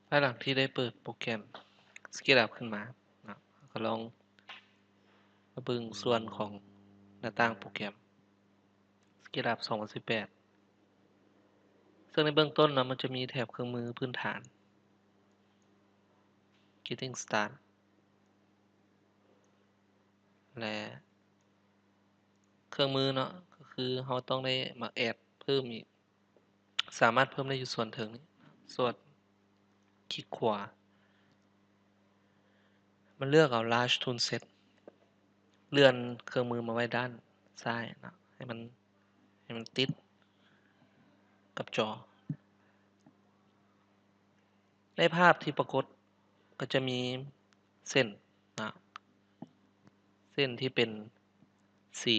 ภายหลังที่ได้เปิดโปรแกรม SketchUp ขึ้นมานะก็ลองมาเบิ่งส่วนของหน้าต่างโปรแกรม SketchUp 2018 ซึ่งในเบื้องต้นนะมันจะมีแถบเครื่องมือพื้นฐาน Getting Start และเครื่องมือเนาะก็คือเราต้องได้มาแอดเพิ่มอีกสามารถเพิ่มได้อยู่ส่วนถึงนี้ส่วนคลิกขวามันเลือกเอา Large Tool Set เลื่อนเครื่องมือมาไว้ด้านซ้ายนะให้มันติดกับจอในภาพที่ปรากฏก็จะมีเส้นนะเส้นที่เป็นสี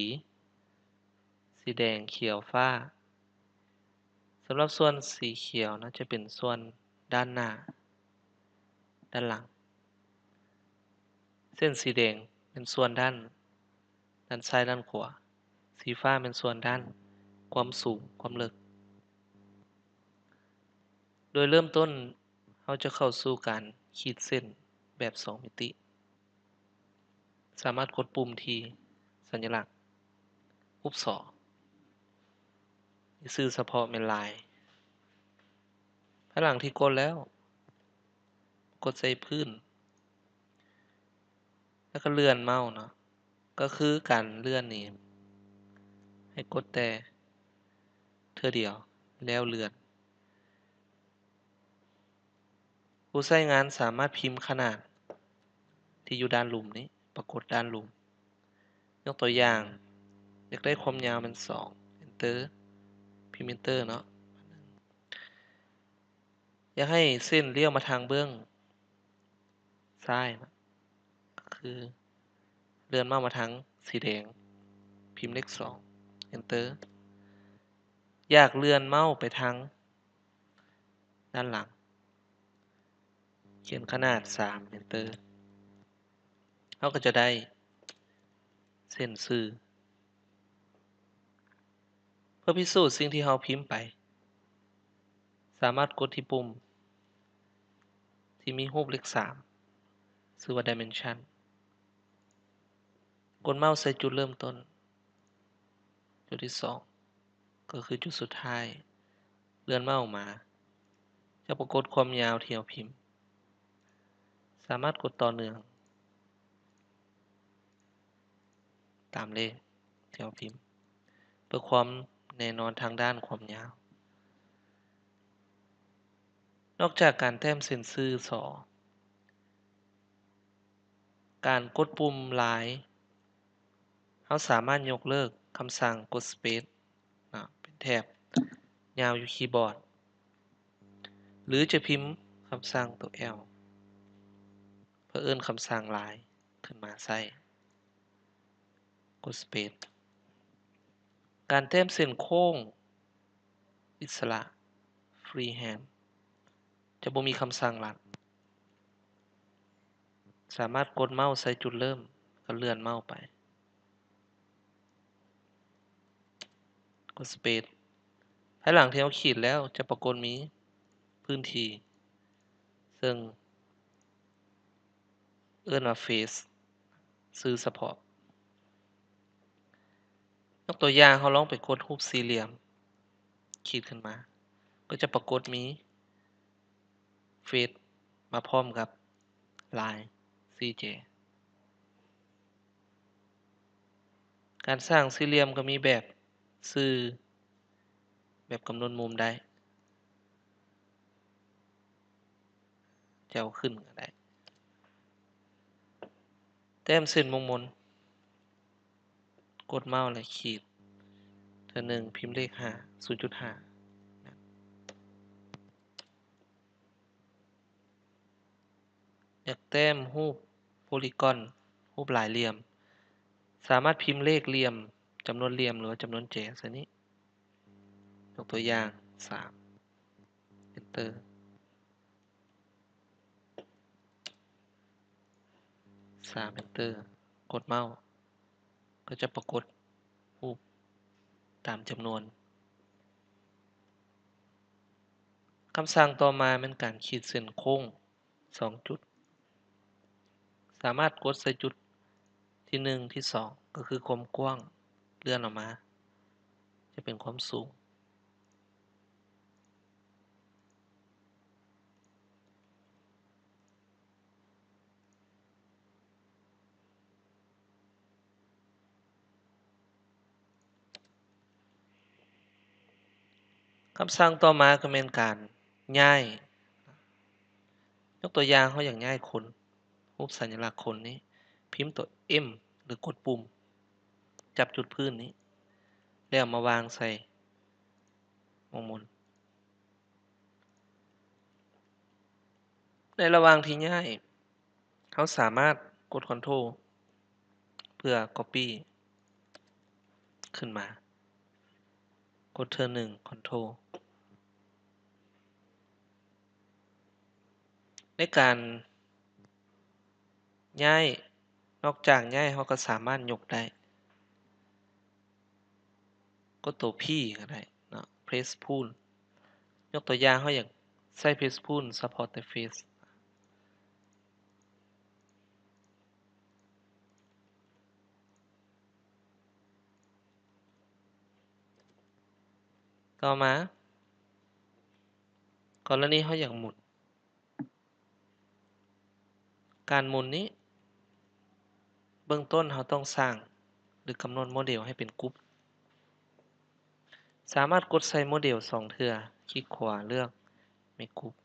แดงเขียวฟ้าสำหรับส่วนสีเขียวนะจะเป็นส่วนด้านหน้าด้านหลังเส้นสีแดงเป็นส่วนด้านซ้ายด้านขวาสีฟ้าเป็นส่วนด้านความสูงความลึกโดยเริ่มต้นเราจะเข้าสู่การขีดเส้นแบบ2มิติสามารถกดปุ่มที่สัญลักษณ์รูปศอกซื่อเฉพาะเป็นลายภายหลังที่กดแล้วกดใส่พื้นแล้วก็เลื่อนเมาส์เนาะก็คือการเลื่อนนี่ให้กดแต่เทื่อเดียวแล้วเลื่อนผู้ใช้งานสามารถพิมพ์ขนาดที่อยู่ด้านลุ่มนี้ปรากฏด้านลุ่มยกตัวอย่างอยากได้ความยาวเป็น2 Enter พิมพ์ Enter เนาะอยากให้เส้นเลี้ยวมาทางเบื้องซ้ายนะก็คือเลื่อนเมาส์มาทางสีแดงพิมพ์เลข2 Enter อยากเลื่อนเมาส์ไปทางด้านหลังเขียนขนาด3 Enter เราก็จะได้เส้นสื่อเพื่อพิสูจน์สิ่งที่เราพิมพ์ไปสามารถกดที่ปุ่มที่มีรูปเลข3ชื่อว่า Dimension กดเมาส์ใส่จุดเริ่มต้นจุดที่2ก็คือจุดสุดท้ายเลื่อนเมาส์มาจะปรากฏความยาวที่เราพิมพ์สามารถกดต่อเนื่องตามเลขที่เราพิมพ์เพื่อความแน่นอนทางด้านความยาวนอกจากการแต้มเซ็นเซอร์สอการกดปุ่มหลายเราสามารถยกเลิกคำสั่งกด Space เป็นแถบยาวอยู่คีย์บอร์ดหรือจะพิมพ์คำสั่งตัว L เพื่อเอิ้นคำสั่งหลายขึ้นมาใส่กด Space การแต้มเส้นโค้งอิสระ Freehand จะบ่มีคำสั่งหลักสามารถกดเมาส์ใส่จุดเริ่มก็เลื่อนเมาส์ไปกด Space ภายหลังที่เราขีดแล้วจะปรากฏมีพื้นที่ซึ่งเอิ้นว่า Face ชื่อเฉพาะยกตัวอย่างเราลองไปกดรูปสี่เหลี่ยมขีดขึ้นมาก็จะปรากฏมีเฟซมาพร้อมกับลาย CJ การสร้างสี่เหลี่ยมก็มีแบบสื่อแบบกำหนดมุมได้จะเอาขึ้นก็ได้แต้มเส้นมงมนกดเมาส์และขีดเทื่อหนึ่งพิมพ์เลข5 0.5อยากแต้มรูปโพลีกอนรูปหลายเหลี่ยมสามารถพิมพ์เลขเหลี่ยมจำนวนเหลี่ยมหรือว่าจำนวนแจใส่นี้ยกตัวอย่าง3 Enter 3 Enter กดเมาส์ก็จะปรากฏรูปตามจำนวน คำสั่งต่อมาเป็นการขีดเส้นโค้ง2จุดสามารถกดใส่จุดที่1ที่2ก็คือความกว้างเลื่อนออกมาจะเป็นความสูงคำสั่งต่อมาก็เป็นการย้ายยกตัวอย่างเราอยากย้ายคนรูปสัญลักษณ์คนนี้พิมพ์ตัว M หรือกดปุ่มจับจุดพื้นนี้แล้วมาวางใส่วงมนในระหว่างที่ย้ายเราสามารถกด Ctrl เพื่อ Copy ขึ้นมากดเทื่อหนึ่ง Ctrl ในการย้ายนอกจากย้ายเราก็สามารถยกได้กดตัว P ก็ได้เนาะ Press Pull ยกตัวอย่างเราอยากใส่ Press Pull Support the Face ต่อมากรณีเราอยากหมุนการหมุนนี้เบื้องต้นเราต้องสร้างหรือกำหนดโมเดลให้เป็นกรุ๊ปสามารถกดใส่โมเดล2เทื่อคลิกขวาเลือก Make Group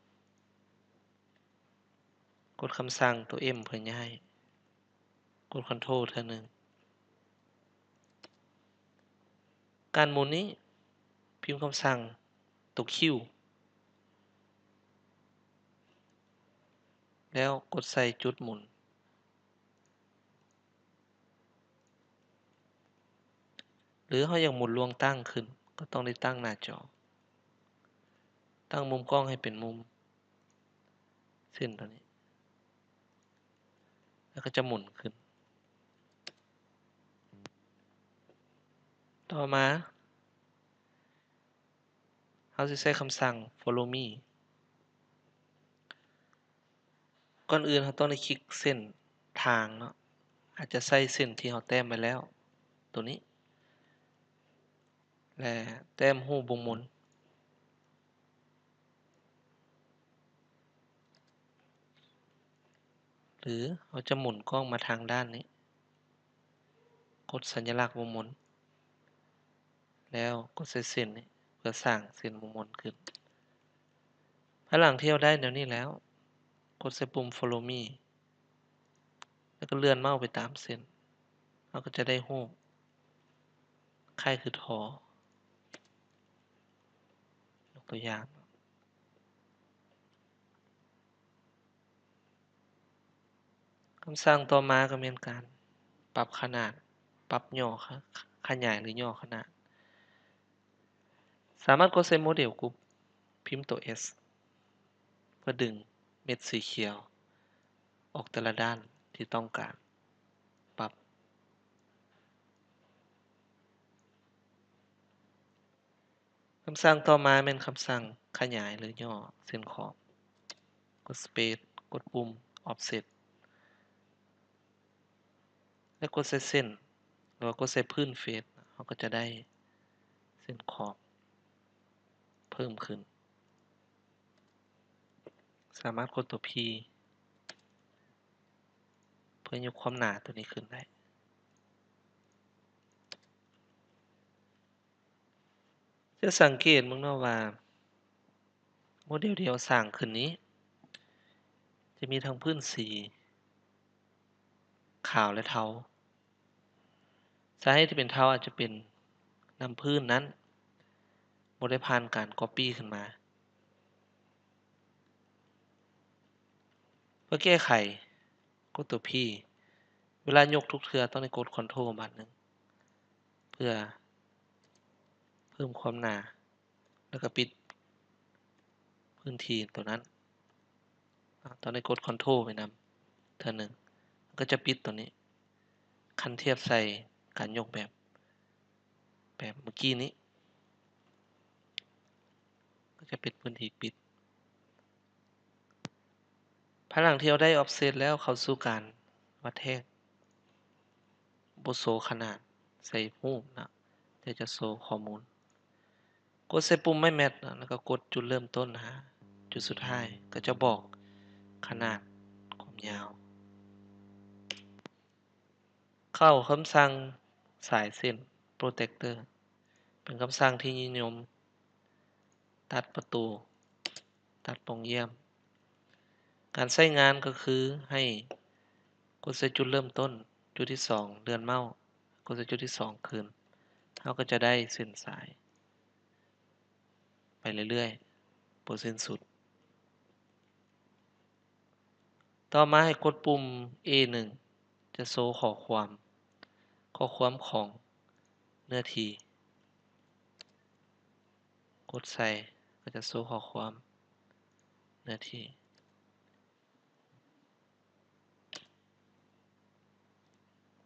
กดคำสั่งตัว M เพื่อย้ายกด Ctrl เทื่อหนึ่งการหมุนนี้พิมพ์คำสั่งตัว Q แล้วกดใส่จุดหมุนหรือเราอยากหมุนลวงตั้งขึ้นก็ต้องได้ตั้งหน้าจอตั้งมุมกล้องให้เป็นมุมเส้นตัวนี้แล้วก็จะหมุนขึ้นต่อมาเราจะใช้คำสั่ง Follow Me ก่อนอื่นเราต้องได้คลิกเส้นทางเนาะอาจจะใส่เส้นที่เราแต้มไปแล้วตัวนี้และแต้มรูปวงมนหรือเราจะหมุนกล้องมาทางด้านนี้กดสัญลักษณ์วงมนแล้วกดใส่เส้นนี้เพื่อสร้างเส้นวงมนขึ้นภายหลังที่เราได้เดี๋ยวนี้แล้วกดใส่ปุ่ม Follow Me แล้วก็เลื่อนเมาส์ไปตามเส้นเราก็จะได้รูปคล้ายคือทอยกตัวอย่างคำสั่งต่อมาก็เป็นการปรับขนาดปรับย่อขยายหรือย่อขนาดสามารถกดใส่โมเดลกรุ๊ปพิมพ์ตัว S เพื่อดึงเม็ดสีเขียวออกแต่ละด้านที่ต้องการปรับคำสั่งต่อมาเป็นคำสั่งขยายหรือย่อเส้นขอบกด Space กดปุ่ม Offset และกดใส่เส้นหรือว่ากดใส่พื้นเฟซเราก็จะได้เส้นขอบเพิ่มขึ้นสามารถกดตัว P เพื่อยกความหนาตัวนี้ขึ้นได้จะสังเกตมึงเนาะว่าโมเดลที่เราสร้างขึ้นนี้จะมีทั้งพื้นสีขาวและเทาสาเหตุที่เป็นเทาอาจจะเป็นน้ำพื้นนั้นบ่ได้ผ่านการ Copy ขึ้นมาเพื่อแก้ไขกดตัว P เวลายกทุกเทื่อต้องได้กด Ctrl บัดหนึ่งเพื่อเพิ่มความหนาแล้วก็ปิดพื้นที่ตัวนั้นต้องได้กด Ctrl ไปนำเทื่อหนึ่งก็จะปิดตัวนี้คันเทียบใส่การยกแบบเมื่อกี้นี้ก็จะเป็นพื้นที่ปิด ภายหลังที่เราได้ offset แล้วเข้าสู่การวัดแทกบ่โชว์ขนาดใส่รูปนะแต่จะโชว์ข้อมูลกดใส่ปุ่ม My Match นะแล้วก็กดจุดเริ่มต้นหาจุดสุดท้ายก็จะบอกขนาดความยาว เข้าคำสั่งสายเส้น Protector เป็นคำสั่งที่นิยมตัดประตู ตัดปล่องเยี่ยม การใช้งานก็คือให้กดใส่จุดเริ่มต้น จุดที่ 2 เลื่อนเมาส์กดใส่จุดที่ 2 คืนเราก็จะได้เส้นสาย ไปเรื่อยๆบ่สิ้นสุด ต่อมาให้กดปุ่ม A1 จะโชว์ข้อความของเนื้อที่กดใส่ก็จะโชว์ข้อความเนื้อที่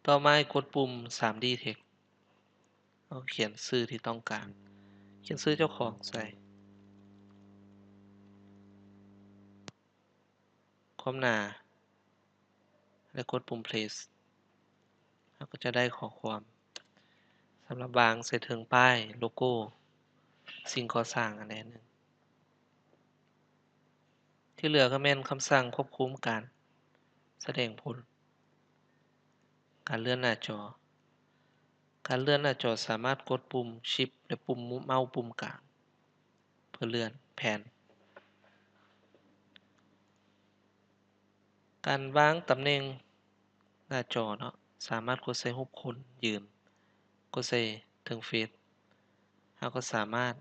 ต่อมาให้กดปุ่ม 3D Text เราเขียนชื่อที่ต้องการ เขียนชื่อเจ้าของใส่ความหน้าและกดปุ่ม Place เราก็จะได้ข้อความสำหรับบางใส่เทิงป้าย โลโก้ สิ่งก่อสร้างอันใดหนึ่งที่เหลือก็แม่นคำสั่งควบคุมการแสดงผล การเลื่อนหน้าจอ การเลื่อนหน้าจอสามารถกดปุ่ม Shift และปุ่มเมาส์ปุ่มกลางเพื่อเลื่อนแผน การวางตำแหน่งหน้าจอเนาะสามารถกดใส่รูปคนยืน กดใส่เทิงเฟซเราก็สามารถ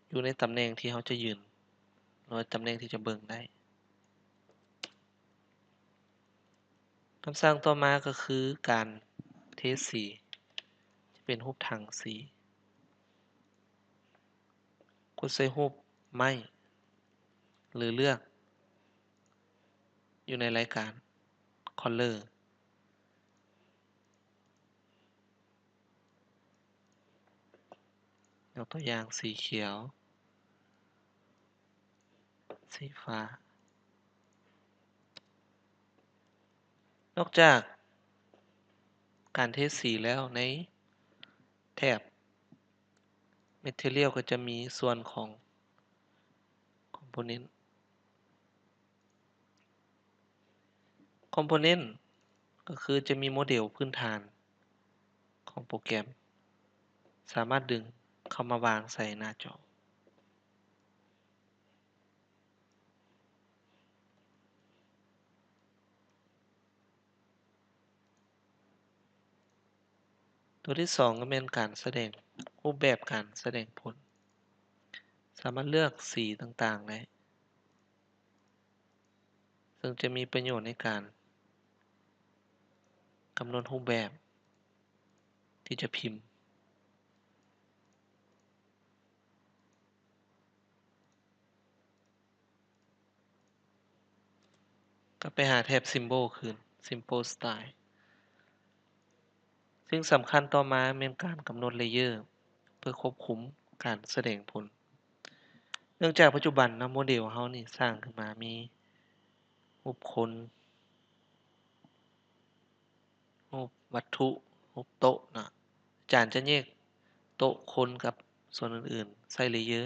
อยู่ในตำแหน่งที่เราจะยืนหรือว่าตำแหน่งที่จะเบิ่งได้คำสั่งต่อมาก็คือการเทสสีจะเป็นรูปถังสีกดใส่รูปไม้หรือเลือกอยู่ในรายการ Color ยกตัวอย่างสีเขียว สีฟ้านอกจากการเทสสีแล้วในแถบ Material ก็จะมีส่วนของ Component Component ก็คือจะมีโมเดลพื้นฐานของโปรแกรมสามารถดึงเข้ามาวางใส่หน้าจอตัวที่ 2 ก็เป็นการแสดงรูปแบบการแสดงผลสามารถเลือกสีต่างๆได้ซึ่งจะมีประโยชน์ในการกำหนดรูปแบบที่จะพิมพ์ก็ไปหาแถบ Symbol คืน Symbol Style สิ่งสำคัญต่อมาเป็นการกำหนด Layer เพื่อควบคุมการแสดงผลเนื่องจากปัจจุบันโมเดลเรานี่สร้างขึ้นมามีรูปคนรูปวัตถุรูปโต๊ะนะอาจารย์จะแยกโต๊ะคนกับส่วนอื่นๆใส่ Layer